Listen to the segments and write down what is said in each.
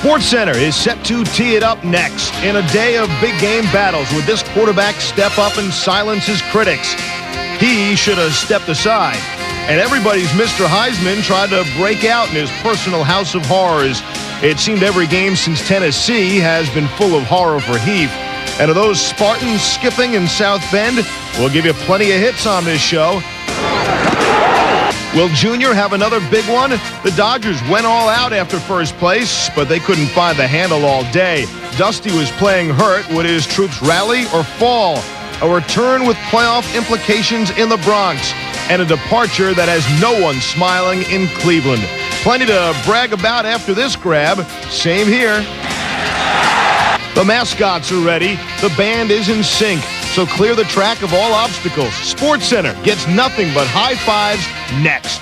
SportsCenter is set to tee it up next in a day of big game battles. Would this quarterback step up and silence his critics? He should have stepped aside. And everybody's Mr. Heisman tried to break out in his personal house of horrors. It seemed every game since Tennessee has been full of horror for Heath. And of those Spartans skipping in South Bend, we'll give you plenty of hits on this show. Will Junior have another big one? The Dodgers went all out after first place, but they couldn't find the handle all day. Dusty was playing hurt. Would his troops rally or fall? A return with playoff implications in the Bronx, and a departure that has no one smiling in Cleveland. Plenty to brag about after this grab. Same here. The mascots are ready. The band is in sync. So clear the track of all obstacles. SportsCenter gets nothing but high fives next.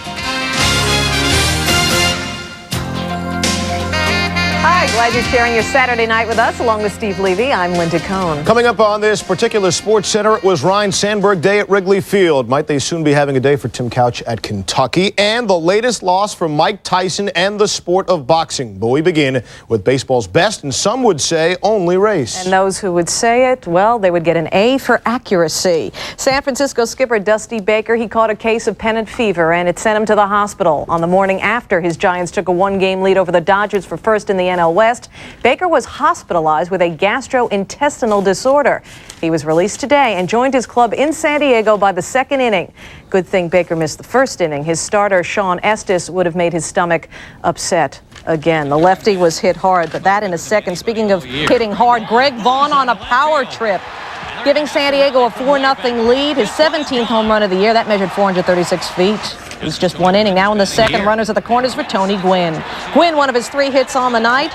Hi, glad you're sharing your Saturday night with us along with Steve Levy. I'm Linda Cohn. Coming up on this particular SportsCenter, it was Ryan Sandberg Day at Wrigley Field. Might they soon be having a day for Tim Couch at Kentucky? And the latest loss for Mike Tyson and the sport of boxing. But we begin with baseball's best, and some would say only race. And those who would say it, well, they would get an A for accuracy. San Francisco skipper Dusty Baker, he caught a case of pennant fever, and it sent him to the hospital on the morning after his Giants took a one-game lead over the Dodgers for first in the NL West. Baker was hospitalized with a gastrointestinal disorder. He was released today and joined his club in San Diego by the second inning. Good thing Baker missed the first inning. His starter, Sean Estes, would have made his stomach upset again. The lefty was hit hard, but that in a second. Speaking of hitting hard, Greg Vaughn on a power trip, giving San Diego a 4-0 lead, his 17th home run of the year. That measured 436 feet. It was just one inning. Now in the second, runners at the corners for Tony Gwynn. Gwynn, one of his 3 hits on the night.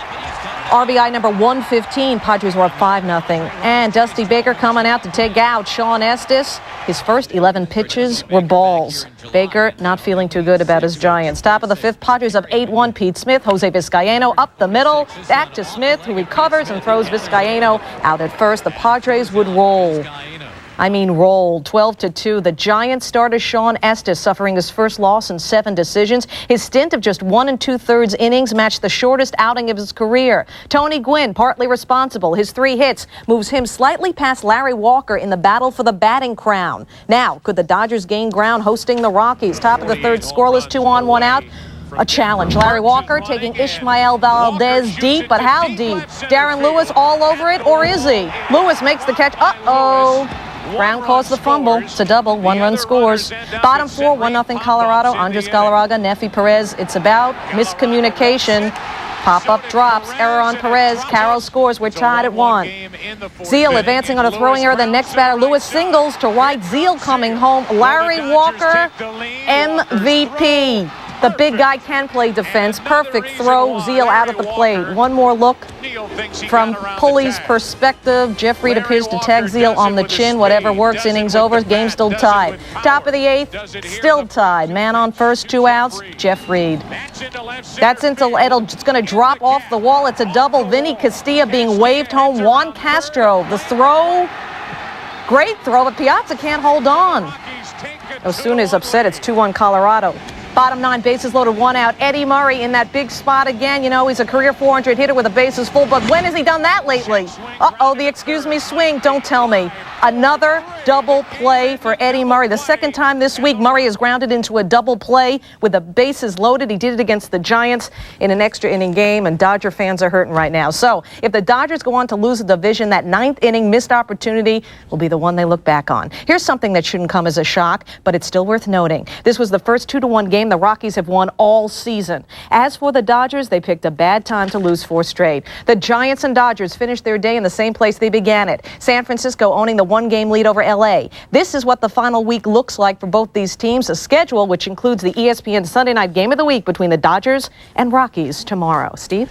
RBI number 115. Padres were up 5-0. And Dusty Baker coming out to take out Sean Estes. His first 11 pitches were balls. Baker not feeling too good about his Giants. Top of the 5th, Padres up 8-1. Pete Smith, Jose Vizcaino up the middle. Back to Smith, who recovers and throws Vizcaino out at first. The Padres would roll. Roll 12-2. The Giants starter Sean Estes suffering his first loss in 7 decisions. His stint of just 1 2/3 innings matched the shortest outing of his career. Tony Gwynn, partly responsible. His 3 hits moves him slightly past Larry Walker in the battle for the batting crown. Now, could the Dodgers gain ground hosting the Rockies? Top of the 3rd, scoreless, 2 on, 1 out. A challenge. Larry Walker taking Ishmael Valdez deep, but how deep? Darren Lewis all over it, or is he? Lewis makes the catch. Uh-oh. Brown calls the fumble. It's a double. 1-run scores. Bottom 4, 1-0 Colorado. Andres Galarraga, Nefi Perez. It's about miscommunication. Pop-up drops. Error on Perez. Carroll scores. We're tied at 1. Zeal advancing on a throwing error. The next batter, Lewis singles to right. Zeal coming home. Larry Walker, MVP. The big guy can play defense. Perfect throw. Zeal out at the plate. One more look from Pulley's perspective. Jeff Reed appears to tag Zeal on the chin. Whatever works. Innings over. Game still tied. Top of the 8th. Still tied. Man on first. 2 outs. Jeff Reed. That's into it's going to drop off the wall. It's a double. Vinny Castilla being waved home. Juan Castro. The throw. Great throw, but Piazza can't hold on. Osuna's upset. It's 2-1 Colorado. Bottom 9, bases loaded, 1 out. Eddie Murray in that big spot again. You know, he's a career 400 hitter with the bases full, but when has he done that lately? Uh-oh, the excuse me swing. Don't tell me. Another double play for Eddie Murray. The second time this week, Murray is grounded into a double play with the bases loaded. He did it against the Giants in an extra inning game, and Dodger fans are hurting right now. So if the Dodgers go on to lose the division, that 9th inning missed opportunity will be the one they look back on. Here's something that shouldn't come as a shock, but it's still worth noting. This was the first 2-1 game the Rockies have won all season. As for the Dodgers, they picked a bad time to lose 4 straight. The Giants and Dodgers finished their day in the same place they began it. San Francisco owning the 1-game lead over LA. This is what the final week looks like for both these teams. A schedule which includes the ESPN Sunday night game of the week between the Dodgers and Rockies tomorrow. Steve?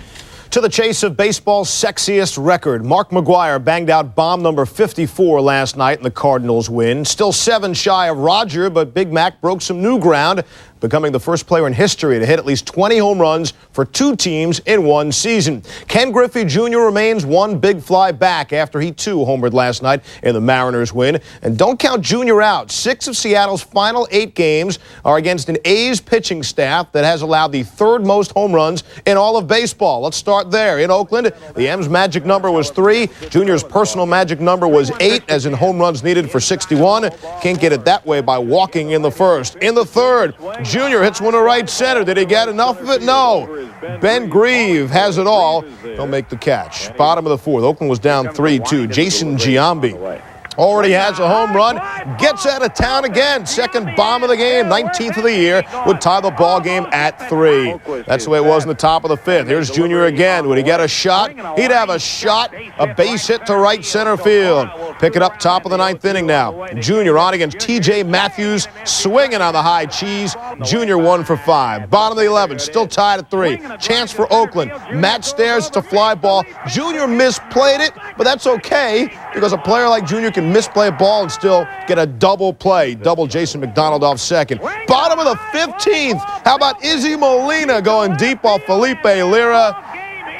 To the chase of baseball's sexiest record, Mark McGwire banged out bomb number 54 last night in the Cardinals win. Still 7 shy of Roger, but Big Mac broke some new ground. becoming the first player in history to hit at least 20 home runs for 2 teams in one season. Ken Griffey Jr. remains one big fly back after he too homered last night in the Mariners win. And don't count Jr. out. 6 of Seattle's final 8 games are against an A's pitching staff that has allowed the 3rd most home runs in all of baseball. Let's start there. In Oakland, the M's magic number was 3. Jr.'s personal magic number was 8, as in home runs needed for 61. Can't get it that way by walking in the first. In the 3rd, Jr. hits one to right center. Did he get enough of it? No. Ben Grieve has it all. He'll make the catch. Bottom of the 4th. Oakland was down 3-2. Jason Giambi already has a home run, gets out of town again. 2nd bomb of the game, 19th of the year, would tie the ball game at 3. That's the way it was in the top of the 5th. Here's Jr. again. Would he get a shot? He'd have a shot, a base hit to right center field. Pick it up top of the 9th inning now. Jr. on against T.J. Matthews, swinging on the high cheese. Jr. 1 for 5. Bottom of the 11th, still tied at 3. Chance for Oakland. Matt Stairs to fly ball. Jr. misplayed it, but that's okay because a player like Jr. can misplay a ball and still get a double play. Double Jason McDonald off second. Bottom of the 15th. How about Izzy Molina going deep off Felipe Lira?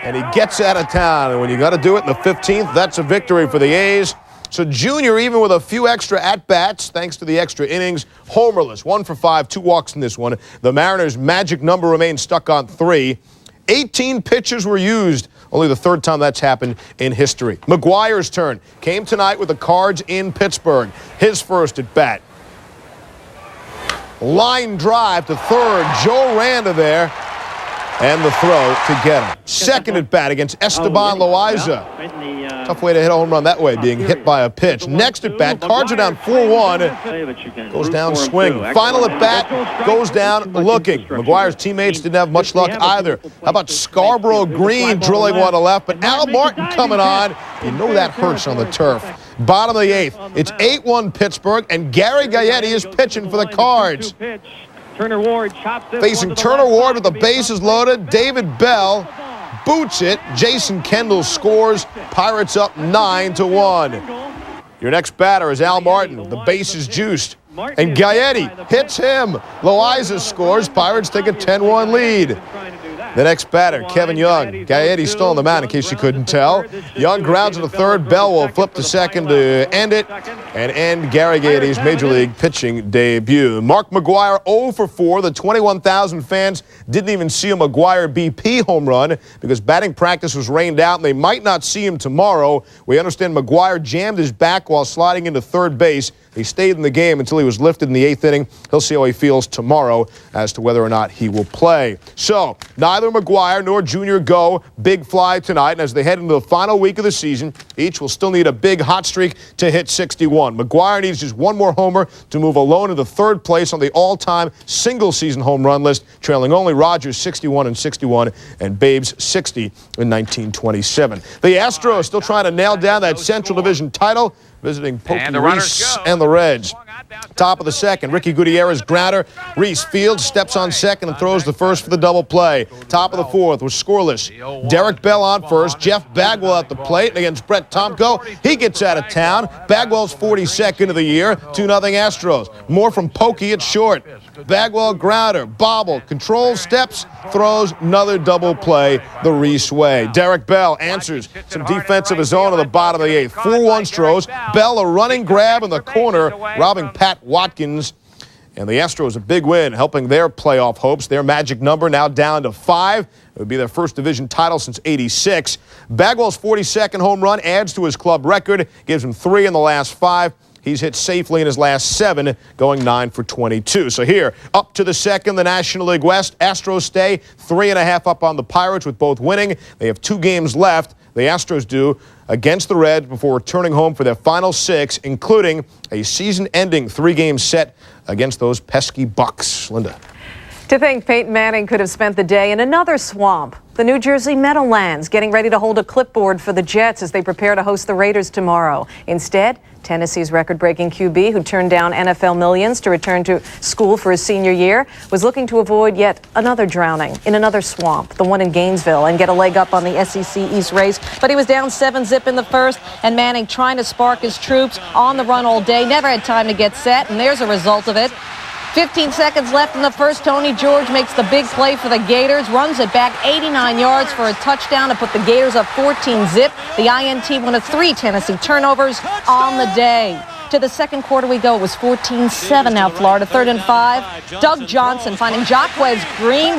And he gets out of town. And when you got to do it in the 15th, that's a victory for the A's. So Jr., even with a few extra at-bats, thanks to the extra innings, homerless. 1 for 5, 2 walks in this one. The Mariners' magic number remains stuck on 3. 18 pitches were used. Only the 3rd time that's happened in history. McGwire's turn. Came tonight with the Cards in Pittsburgh. His first at bat. Line drive to 3rd. Joe Randa there. And the throw to get him. 2nd at bat against Esteban Loaiza. Tough way to hit a home run that way, being hit by a pitch. Next at bat, Cards are down 4-1. Goes down swing. Final at bat, goes down looking. McGwire's teammates didn't have much luck either. How about Scarborough Green drilling one to left, but Al Martin coming on. You know that hurts on the turf. Bottom of the 8th, it's 8-1 Pittsburgh, and Gary Gaetti is pitching for the Cards. Facing Turner Ward with the bases loaded. David Bell boots it. Jason Kendall scores. Pirates up 9-1. Your next batter is Al Martin. The base is juiced. And Gaetti hits him. Loaiza scores. Pirates take a 10-1 lead. The next batter, Kevin Young. Gaetti's still on the mound in case you couldn't tell. Young grounds to the 3rd. Bell will flip to 2nd to end it and end Gary Gaetti's Major League pitching debut. Mark McGwire 0 for 4. The 21,000 fans didn't even see a McGwire BP home run because batting practice was rained out and they might not see him tomorrow. We understand McGwire jammed his back while sliding into 3rd base. He stayed in the game until he was lifted in the 8th inning. He'll see how he feels tomorrow as to whether or not he will play. So, neither McGwire nor Jr. go big fly tonight. And as they head into the final week of the season, each will still need a big hot streak to hit 61. McGwire needs just one more homer to move alone into 3rd place on the all-time single-season home run list, trailing only Rogers 61 in 61 and Babe's 60 in 1927. The Astros still trying to nail down that Central Division title, visiting Pokey Reese and the Reds. Top of the 2nd, Ricky Gutierrez grounder. Reese fields, steps on 2nd, and throws the first for the double play. Top of the 4th was scoreless. Derek Bell on first. Jeff Bagwell at the plate against Brett Tomko. He gets out of town. Bagwell's 42nd of the year. 2-0 Astros. More from Pokey at short. Bagwell grounder, bobble, controls, steps, throws, another double play the Reese way. Derek Bell answers some defense of his own at the bottom of the 8th. 4-1 Stros. Bell a running grab in the corner, robbing Pat Watkins. And the Astros a big win, helping their playoff hopes. Their magic number now down to 5. It would be their first division title since '86. Bagwell's 42nd home run adds to his club record, gives him 3 in the last 5. He's hit safely in his last 7, going 9 for 22. So here, up to the 2nd, the National League West. Astros stay 3.5 up on the Pirates with both winning. They have 2 games left. The Astros do against the Reds before returning home for their final 6, including a season-ending 3-game set against those pesky Bucks. Linda. To think Peyton Manning could have spent the day in another swamp, the New Jersey Meadowlands, getting ready to hold a clipboard for the Jets as they prepare to host the Raiders tomorrow. Instead, Tennessee's record-breaking QB, who turned down NFL millions to return to school for his senior year, was looking to avoid yet another drowning in another swamp, the one in Gainesville, and get a leg up on the SEC East race. But he was down 7-zip in the first, and Manning trying to spark his troops on the run all day, never had time to get set, and there's a result of it. 15 seconds left in the first. Tony George makes the big play for the Gators, runs it back 89 yards for a touchdown to put the Gators up 14-zip. The INT one of 3 Tennessee turnovers on the day. To the second quarter we go. It was 14-7 now, Florida. 3rd and 5. Doug Johnson finding Jaquez Green,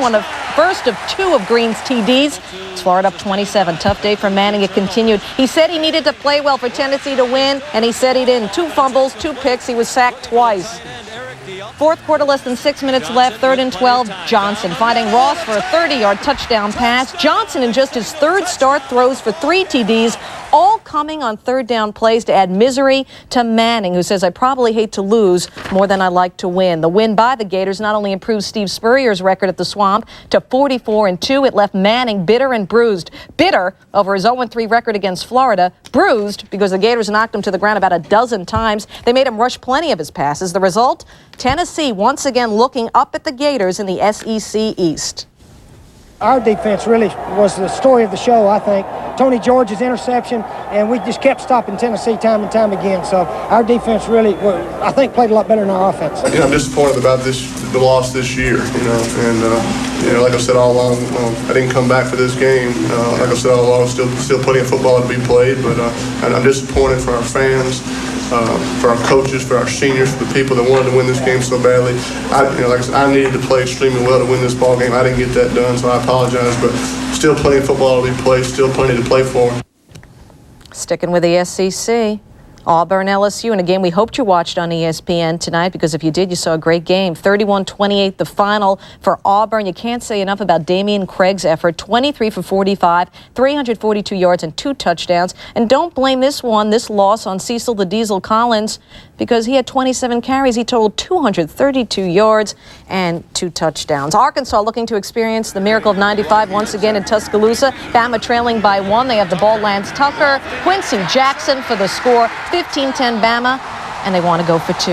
first of 2 of Green's TDs. It's Florida up 27. Tough day for Manning. It continued. He said he needed to play well for Tennessee to win, and he said he didn't. 2 fumbles, 2 picks. He was sacked twice. Fourth quarter, less than 6 minutes left. 3rd and 12. Johnson finding Ross for a 30-yard touchdown pass. Johnson in just his 3rd start throws for 3 TDs, all coming on 3rd down plays to add misery to Manning, who says, "I probably hate to lose more than I like to win." The win by the Gators not only improved Steve Spurrier's record at the Swamp to 44-2, it left Manning bitter and bruised. Bitter over his 0-3 record against Florida, bruised because the Gators knocked him to the ground about a dozen times. They made him rush plenty of his passes. The result, Tennessee once again looking up at the Gators in the SEC East. Our defense really was the story of the show, I think. Tony George's interception, and we just kept stopping Tennessee time and time again. So our defense really, I think, played a lot better than our offense. I'm disappointed about the loss this year, and like I said all along, I didn't come back for this game. Like I said all along, still plenty of football to be played, but I'm disappointed for our fans. For our coaches, for our seniors, for the people that wanted to win this game so badly. Like I said, I needed to play extremely well to win this ball game. I didn't get that done, so I apologize, but still plenty of football to be played, still plenty to play for. Sticking with the SEC. Auburn, LSU, in a game we hoped you watched on ESPN tonight, because if you did, you saw a great game. 31-28, the final for Auburn. You can't say enough about Damian Craig's effort. 23 for 45, 342 yards and 2 touchdowns. And don't blame this loss on Cecil the Diesel Collins, because he had 27 carries. He totaled 232 yards and 2 touchdowns. Arkansas looking to experience the miracle of 95 once again in Tuscaloosa. Bama trailing by 1. They have the ball. Lance Tucker, Quincy Jackson for the score. 15-10 Bama, and they want to go for 2.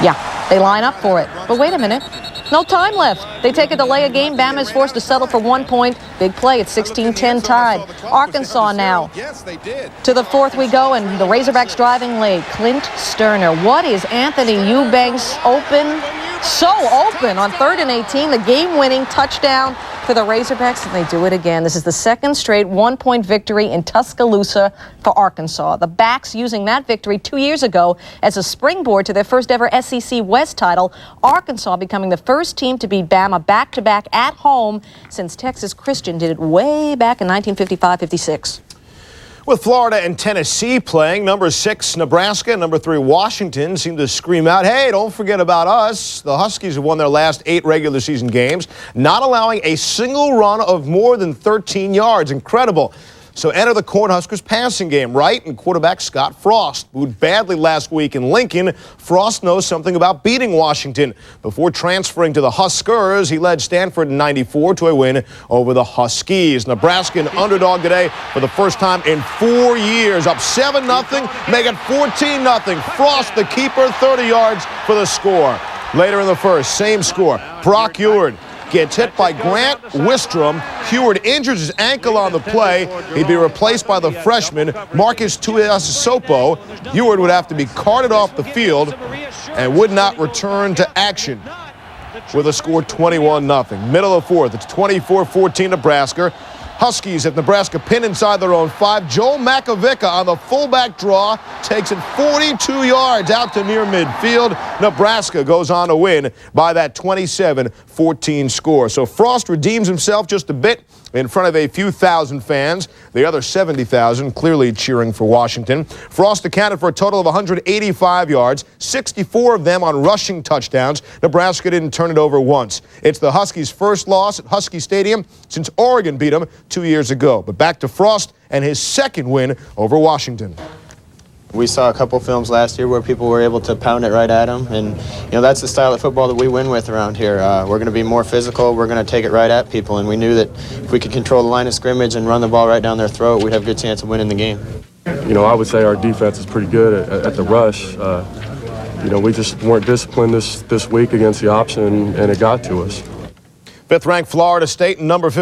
Yeah, they line up for it. But wait a minute. No time left. They take a delay of game. Bama is forced to settle for 1 point. Big play. It's 16-10 tied. Arkansas now. To the 4th we go, and the Razorbacks driving late. Clint Sterner. What is Anthony Eubanks open? So open on 3rd and 18. The game-winning touchdown for the Razorbacks, and they do it again. This is the 2nd straight 1-point victory in Tuscaloosa for Arkansas. The Backs using that victory 2 years ago as a springboard to their first ever SEC West title. Arkansas becoming the first team to beat Bama back-to-back at home since Texas Christian did it way back in 1955-56. With Florida and Tennessee playing, number 6 Nebraska and number 3 Washington seem to scream out, "Hey, don't forget about us." The Huskies have won their last 8 regular season games, not allowing a single run of more than 13 yards. Incredible. So enter the Cornhuskers passing game, right? And quarterback Scott Frost, booed badly last week in Lincoln. Frost knows something about beating Washington. Before transferring to the Huskers, he led Stanford in '94 to a win over the Huskies. Nebraska an underdog today for the first time in 4 years. Up 7-0, make it 14-0. Frost, the keeper, 30 yards for the score. Later in the first, same score. Brock Eward gets hit by Grant Wistrom. Heward injures his ankle on the play. He'd be replaced by the freshman Marcus Tuiasosopo. Heward would have to be carted off the field and would not return to action, with a score 21-0. Middle of 4th, it's 24-14 Nebraska. Huskies have Nebraska pinned inside their own 5. Joel Makovica on the fullback draw takes it 42 yards out to near midfield. Nebraska goes on to win by that 27-14 score. So Frost redeems himself just a bit in front of a few thousand fans. The other 70,000 clearly cheering for Washington. Frost accounted for a total of 185 yards, 64 of them on rushing touchdowns. Nebraska didn't turn it over once. It's the Huskies' first loss at Husky Stadium since Oregon beat them 2 years ago. But back to Frost and his second win over Washington. We saw a couple films last year where people were able to pound it right at them, and that's the style of football that we win with around here. We're going to be more physical. We're going to take it right at people, and we knew that if we could control the line of scrimmage and run the ball right down their throat, we'd have a good chance of winning the game. I would say our defense is pretty good at the rush. We just weren't disciplined this week against the option, and it got to us. 5th-ranked Florida State and number 15.